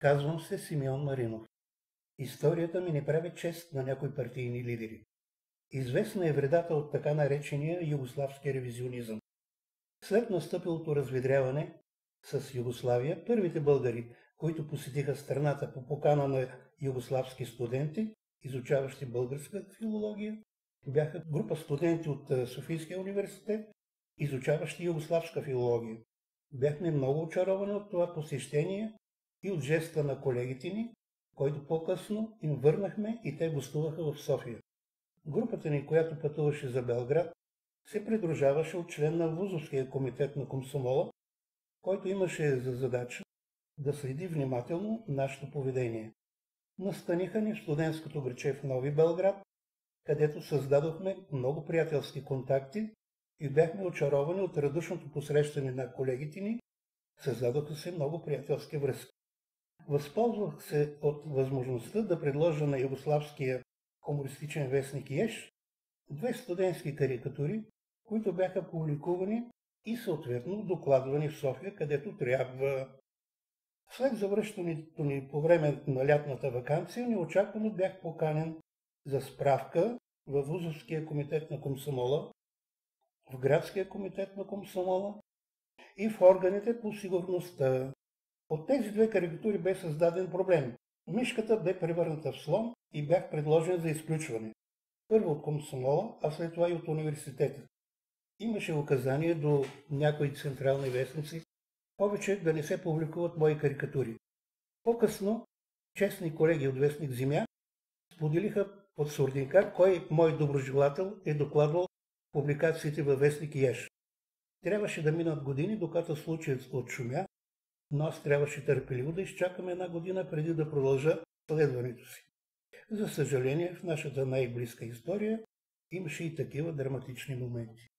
Казвам се Симеон Маринов. Историята ми не прави чест на някои партийни лидери. Известна е вредата от така наречения югославски ревизионизъм. След настъпилото разведряване с Югославия, първите българи, които посетиха страната по покана на югославски студенти, изучаващи българска филология, бяха група студенти от Софийския университет, изучаващи югославска филология. Бяхме много очаровани от това посещение и от жеста на колегите ни, който по-късно им върнахме и те гостуваха в София. Групата ни, която пътуваше за Белград, се придружаваше от член на Вузовския комитет на комсомола, който имаше за задача да следи внимателно нашето поведение. Настаниха ни в студентското градче в Нови Белград, където създадохме много приятелски контакти и бяхме очаровани от радушното посрещане на колегите ни, създадоха се много приятелски връзки. Възползвах се от възможността да предложа на югославския хумористичен вестник Еш две студентски карикатури, които бяха публикувани и съответно докладвани в София, където трябва. След завръщането ни по време на лятната ваканция, неочаквано бях поканен за справка във Вузовския комитет на комсомола, в Градския комитет на комсомола и в органите по сигурността. От тези две карикатури бе създаден проблем. Мишката бе превърната в слон и бях предложен за изключване. Първо от комсомола, а след това и от университета. Имаше указание до някои централни вестници повече да не се публикуват мои карикатури. По-късно честни колеги от вестник Земя споделиха под сурдинка кой мой доброжелател е докладвал публикациите във вестник Еш. Трябваше да минат години, докато случаят отшумя, но аз трябваше търпеливо да изчакам една година преди да продължа следването си. За съжаление, в нашата най-близка история имаше и такива драматични моменти.